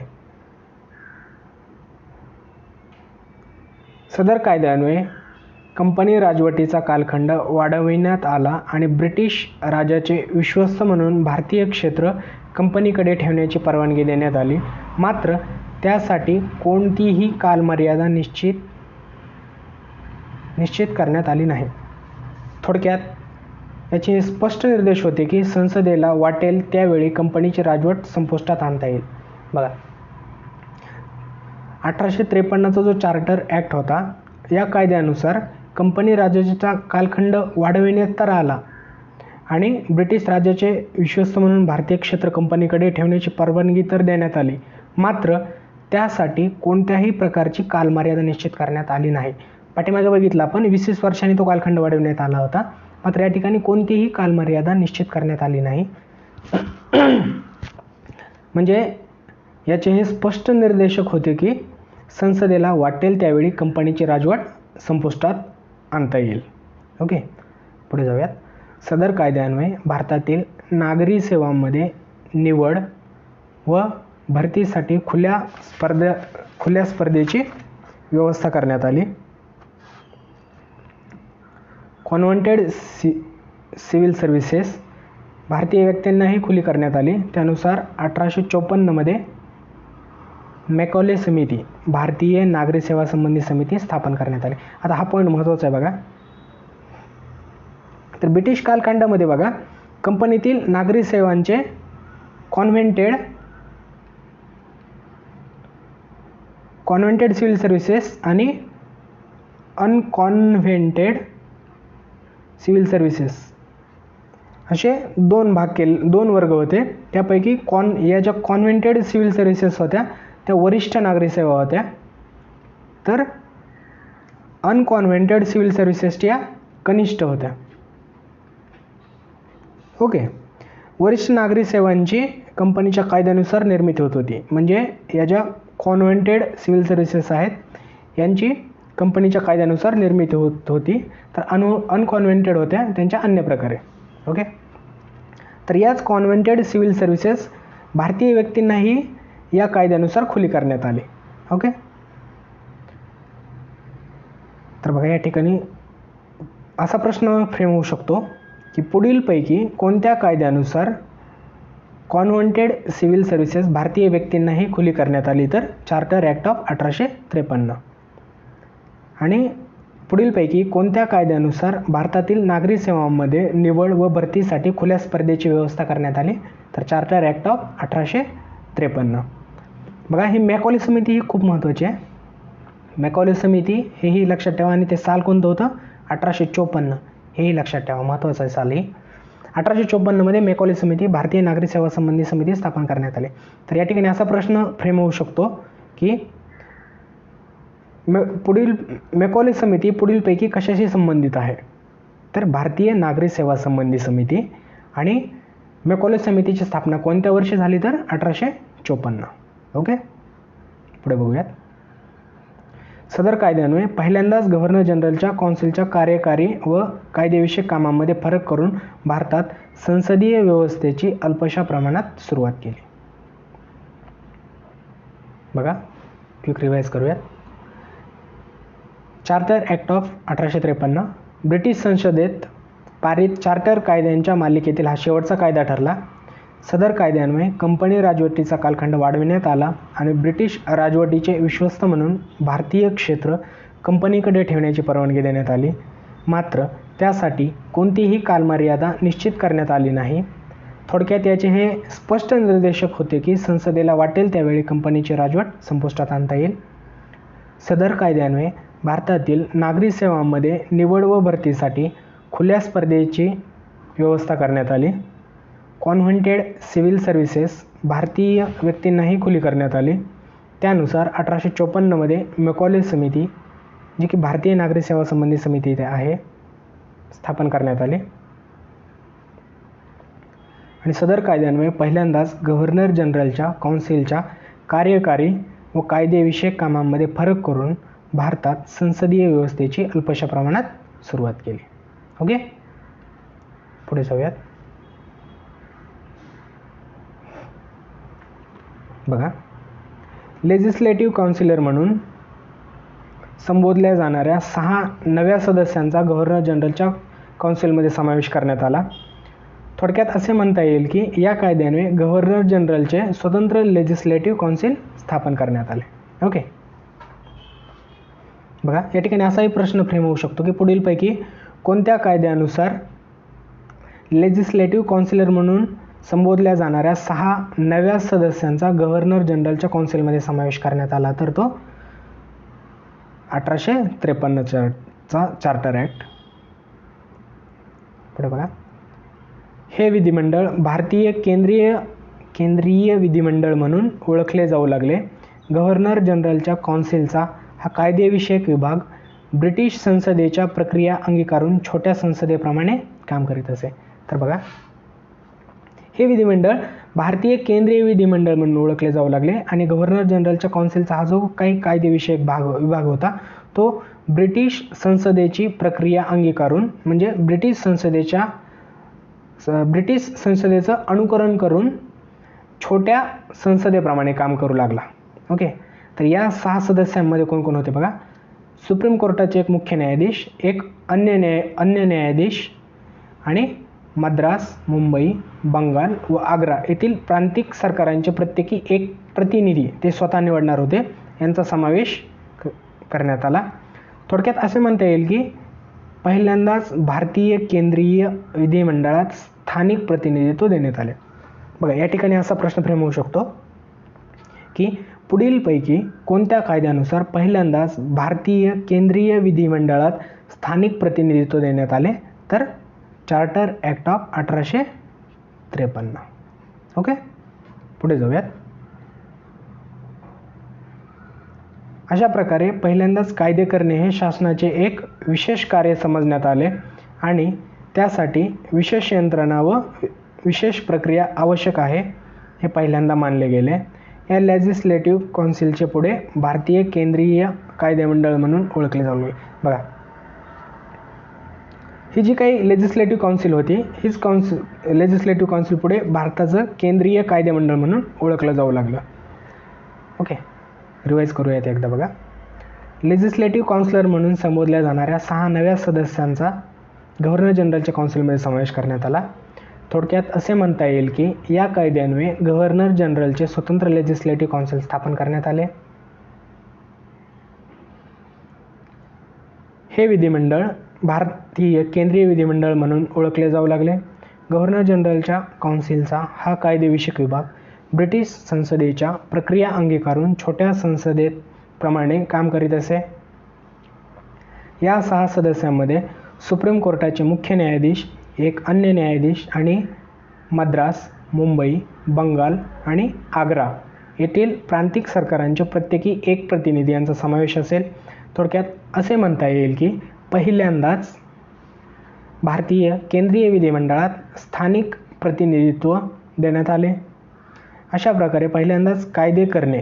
सदर कायद्यान्वये कंपनी राजवटीचा कालखंड वाढविण्यात आला आणि ब्रिटिश राजाचे विश्वस्त म्हणून भारतीय क्षेत्र कंपनीकडे ठेवण्याची परवानगी देण्यात आली. मात्र त्यासाठी कोणतीही कालमर्यादा निश्चित करण्यात आली नाही. थोडक्यात याचे स्पष्ट निर्देश होते की संसदेला वाटेल त्यावेळी कंपनीची राजवट संपुष्टात आणता येईल. बघा, 1853चा जो चार्टर ॲक्ट होता, या कायद्यानुसार कंपनी राजाचा कालखंड वाढविण्यात तर आला आणि ब्रिटिश राजाचे विश्वस्त म्हणून भारतीय क्षेत्र कंपनीकडे ठेवण्याची परवानगी तर देण्यात आली. मात्र त्यासाठी कोणत्याही प्रकारची कालमर्यादा निश्चित करण्यात आली नाही. पाठीमागे बघितलं आपण 20 वर्षांनी तो कालखंड वाढविण्यात आला होता. मात्र या ठिकाणी कोणतीही कालमर्यादा निश्चित करण्यात आली नाही. म्हणजे याचे हे स्पष्ट निर्देशक होते की संसदेला वाटेल त्यावेळी कंपनीची राजवट संपुष्टात आणता येईल. ओके. पुढे जाऊयात. सदर कायद्यान्वये भारतातील नागरी सेवांमध्ये निवड व भरतीसाठी खुल्या स्पर्धेची व्यवस्था करण्यात आली. कॉन्व्हर्टेड सिव्हिल सर्व्हिसेस भारतीय व्यक्तींनाही खुली करण्यात आली. त्यानुसार 1854मध्ये मॅकॉले समिती, भारतीय नागरी सेवा संबंधी समिती स्थापन करण्यात आली. आता हा पॉईंट महत्त्वाचा आहे बघा. तर ब्रिटिश कालखंडामध्ये बघा, कंपनीतील नागरी सेवांचे कॉन्व्हेंटेड सिव्हिल सर्व्हिसेस आणि अनकॉन्व्हेंटेड सिव्हिल सर्व्हिसेस असे दोन वर्ग होते. त्यापैकी या ज्या कॉन्व्हेंटेड सिव्हिल सर्व्हिसेस होत्या त्या वरिष्ठ नागरी सेवा होत्या, तर अनकॉन्व्हेंटेड सिव्हिल सर्व्हिसेसच्या कनिष्ठ होत्या. ओके. वरिष्ठ नागरी सेवांची कंपनीच्या कायद्यानुसार निर्मिती होत होती. म्हणजे या ज्या कॉन्व्हेंटेड सिव्हिल सर्व्हिसेस आहेत यांची कंपनीच्या कायद्यानुसार निर्मिती होत होती. तर अनकॉन्व्हेंटेड होत्या त्यांच्या अन्य प्रकारे. ओके. तर याच कॉन्व्हेंटेड सिव्हिल सर्व्हिसेस भारतीय व्यक्तींनाही या कायद्यानुसार खुली करण्यात आली. ओके. तर बघा या ठिकाणी असा प्रश्न फ्रेम होऊ शकतो की पुढीलपैकी कोणत्या कायद्यानुसार कॉन्व्हेंटेड सिव्हिल सर्व्हिसेस भारतीय व्यक्तींनाही खुली करण्यात आली. तर चार्टर ॲक्ट ऑफ 1853. आणि पुढीलपैकी कोणत्या कायद्यानुसार भारतातील नागरी सेवांमध्ये निवड व भरतीसाठी खुल्या स्पर्धेची व्यवस्था करण्यात आली. तर चार्टर ॲक्ट ऑफ 1853. बघा ही मॅकॉले समिती ही खूप महत्त्वाची आहे. मॅकॉले समिती हेही लक्षात ठेवा. आणि ते साल कोणतं होतं? 1854. हेही लक्षात ठेवा, महत्त्वाचं आहे साल ही. 1854 मॅकॉले समिती भारतीय नागरी सेवा संबंधी समिती स्थापन करण्यात आली. तर या ठिकाणी असा प्रश्न फ्रेम होऊ शकतो की मॅकॉले समिती पुढीलपैकी कशाशी संबंधित आहे. तर भारतीय नागरी सेवा संबंधी समिती. आणि मॅकॉले समितीची स्थापना कोणत्या वर्षी झाली? तर 1854. ओके. पुढे बघूयात. सदर कायद्यान्वये पहिल्यांदाच गव्हर्नर जनरलच्या कौन्सिलच्या कार्यकारी व कायदेविषयक कामांमध्ये फरक करून भारतात संसदीय व्यवस्थेची अल्पशा प्रमाणात सुरुवात केली. बघा क्विक रिवाइज करूयात. चार्टर ॲक्ट ऑफ 1853 ब्रिटिश संसदेत पारित चार्टर कायद्यांच्या मालिकेतील हा शेवटचा कायदा ठरला. सदर कायद्यान्वये कंपनी राजवटीचा कालखंड वाढविण्यात आला आणि ब्रिटिश राजवटीचे विश्वस्त म्हणून भारतीय क्षेत्र कंपनीकडे ठेवण्याची परवानगी देण्यात आली. मात्र त्यासाठी कोणतीही कालमर्यादा निश्चित करण्यात आली नाही. थोडक्यात याचे हे स्पष्ट निर्देशक होते की संसदेला वाटेल त्यावेळी कंपनीची राजवट संपुष्टात आणता येईल. सदर कायद्यान्वये भारतातील नागरी सेवांमध्ये निवड व भरतीसाठी खुल्या स्पर्धेची व्यवस्था करण्यात आली. कॉन्व्हेंटेड सिव्हिल सर्व्हिसेस भारतीय व्यक्तींनाही खुली करण्यात आली. त्यानुसार 1854 मॅकॉले समिती जी की भारतीय नागरी सेवा संबंधी समिती आहे स्थापन करण्यात आली. आणि सदर कायद्यान्वये पहिल्यांदाच गव्हर्नर जनरलच्या कौन्सिलच्या कार्यकारी व कायदेविषयक कामांमध्ये फरक करून भारतात संसदीय व्यवस्थेची अल्पशा प्रमाणात सुरुवात केली. ओके. पुढे जाऊयात. बघा लेजिस्लेटिव्ह काउन्सिलर म्हणून संबोधल्या जाणाऱ्या 6 नव्या सदस्यांचा गव्हर्नर जनरलच्या काउन्सिलमध्ये समावेश करण्यात आला. थोडक्यात असे म्हणता येईल की या कायद्याने गव्हर्नर जनरलचे स्वतंत्र लेजिस्लेटिव्ह काउन्सिल स्थापन करण्यात आले. ओके. बघा या ठिकाणी असाही प्रश्न फ्रेम होऊ शकतो की पुढीलपैकी कोणत्या कायद्यानुसार लेजिस्लेटिव्ह काउन्सिलर म्हणून संबोधल्या जाणाऱ्या 6 नव्या सदस्यांचा गव्हर्नर जनरलच्या काउन्सिलमध्ये समावेश करण्यात आला. तर तो 1853 चा चार्टर ॲक्ट. पुढे बघा. हे विधिमंडळ भारतीय केंद्रीय विधिमंडळ म्हणून ओळखले जाऊ लागले. गव्हर्नर जनरलच्या काउन्सिलचा हा कायदेविषयक विभाग ब्रिटिश संसदेच्या प्रक्रिया अंगीकारून छोट्या संसदेप्रमाणे काम करीत असे. तर बघा हे विधिमंडळ भारतीय केंद्रीय विधिमंडळ म्हणून ओळखले जाऊ लागले आणि गव्हर्नर जनरलच्या काउन्सिलचा हा जो काही कायदेविषयक विभाग होता तो ब्रिटिश संसदेची प्रक्रिया अंगीकारून म्हणजे ब्रिटिश संसदेचं अनुकरण करून छोट्या संसदेप्रमाणे काम करू लागला. ओके. तर या 6 सदस्यांमध्ये कोण कोण होते बघा. सुप्रीम कोर्टाचे एक मुख्य न्यायाधीश, एक अन्य न्यायाधीश आणि मद्रास, मुंबई, बंगाल व आग्रा येथील प्रांतिक सरकारांचे प्रत्येकी एक प्रतिनिधी ते स्वतः निवडणार होते. यांचा समावेश करण्यात आला. थोडक्यात असे म्हणता येईल की पहिल्यांदाच भारतीय केंद्रीय विधिमंडळात स्थानिक प्रतिनिधित्व देण्यात आले. बघा या ठिकाणी असा प्रश्न फ्रेम होऊ शकतो की पुढीलपैकी कोणत्या कायद्यानुसार पहिल्यांदाच भारतीय केंद्रीय विधिमंडळात स्थानिक प्रतिनिधित्व देण्यात आले. तर चार्टर ॲक्ट ऑफ 1853. ओके. पुढे जाऊयात. अशा प्रकारे पहिल्यांदाच कायदे करणे हे शासनाचे एक विशेष कार्य समजण्यात आले. आणि त्यासाठी विशेष यंत्रणा व विशेष प्रक्रिया आवश्यक आहे हे पहिल्यांदा मानले गेले. या लेजिस्लेटिव्ह काउन्सिलचे पुढे भारतीय केंद्रीय कायदेमंडळ म्हणून ओळखले जाऊ लागले. बघा, ही जी काही लेजिस्लेटिव्ह काउन्सिल होती, हीच लेजिस्लेटिव्ह काउन्सिल पुढे भारताचं केंद्रीय कायदेमंडळ म्हणून ओळखलं जाऊ लागलं. ओके, रिवाईज करूयात एकदा. बघा, लेजिस्लेटिव्ह काउन्सिलर म्हणून संबोधल्या जाणाऱ्या 6 नव्या सदस्यांचा गव्हर्नर जनरलच्या काउन्सिलमध्ये समावेश करण्यात आला. थोडक्यात असे म्हणता येईल की या कायद्यान्वये गव्हर्नर जनरलचे स्वतंत्र लेजिस्लेटिव्ह काउन्सिल स्थापन करण्यात आले. हे विधिमंडळ भारतीय केंद्रीय विधिमंडळ म्हणून ओळखले जाऊ लागले. गव्हर्नर जनरलच्या काउन्सिलचा हा कायदेविषयक विभाग ब्रिटिश संसदेच्या प्रक्रिया अंगीकारून छोट्या संसदेप्रमाणे काम करीत असे. या 6 सदस्यांमध्ये सुप्रीम कोर्टाचे मुख्य न्यायाधीश, एक अन्य न्यायाधीश आणि मद्रास, मुंबई, बंगाल आणि आग्रा येथील प्रांतिक सरकारांचे प्रत्येकी एक प्रतिनिधी यांचा समावेश असेल. थोडक्यात असे म्हणता येईल की पहिल्यांदाच भारतीय केंद्रीय विधिमंडळात स्थानिक प्रतिनिधित्व देण्यात आले. अशा प्रकारे पहिल्यांदाच कायदे करणे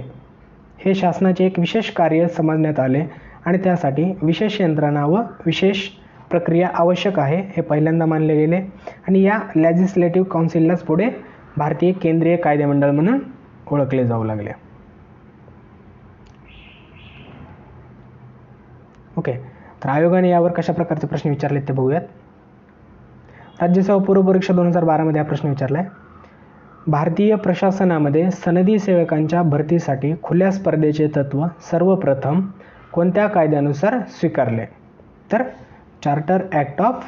हे शासनाचे एक विशेष कार्य समजण्यात आले आणि त्यासाठी विशेष यंत्रणा व विशेष प्रक्रिया आवश्यक आहे हे पहिल्यांदा मानले गेले. आणि या लेजिस्लेटिव्ह काउन्सिललाच पुढे भारतीय केंद्रीय कायदेमंडळ म्हणून ओळखले जाऊ लागले. ओके, तर आयोगाने यावर कशा प्रकारचे प्रश्न विचारले ते बघूयात. राज्यसेवा पूर्व परीक्षा 2012 हा प्रश्न विचारला आहे. भारतीय प्रशासनामध्ये सनदी सेवकांच्या भरतीसाठी खुल्या स्पर्धेचे तत्व सर्वप्रथम कोणत्या कायद्यानुसार स्वीकारले? तर चार्टर ॲक्ट ऑफ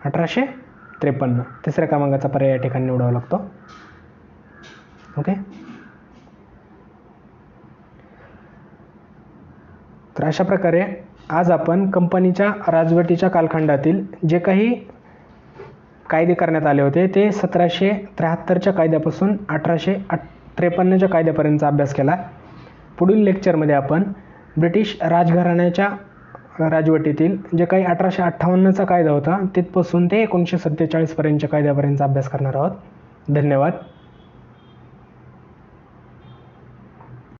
1853. तिसऱ्या क्रमांकाचा पर्याय या ठिकाणी निवडावा लागतो. ओके, तर अशा प्रकारे आज आपण कंपनीच्या राजवटीच्या कालखंडातील जे काही कायदे करण्यात आले होते ते 1773च्या कायद्यापासून 1853च्या कायद्यापर्यंतचा अभ्यास केला. पुढील लेक्चरमध्ये आपण ब्रिटिश राजघराण्याच्या राजवटीतील जे काही 1858चा कायदा होता तिथपासून ते 1947पर्यंतच्या कायद्यापर्यंतचा अभ्यास करणार आहोत. धन्यवाद.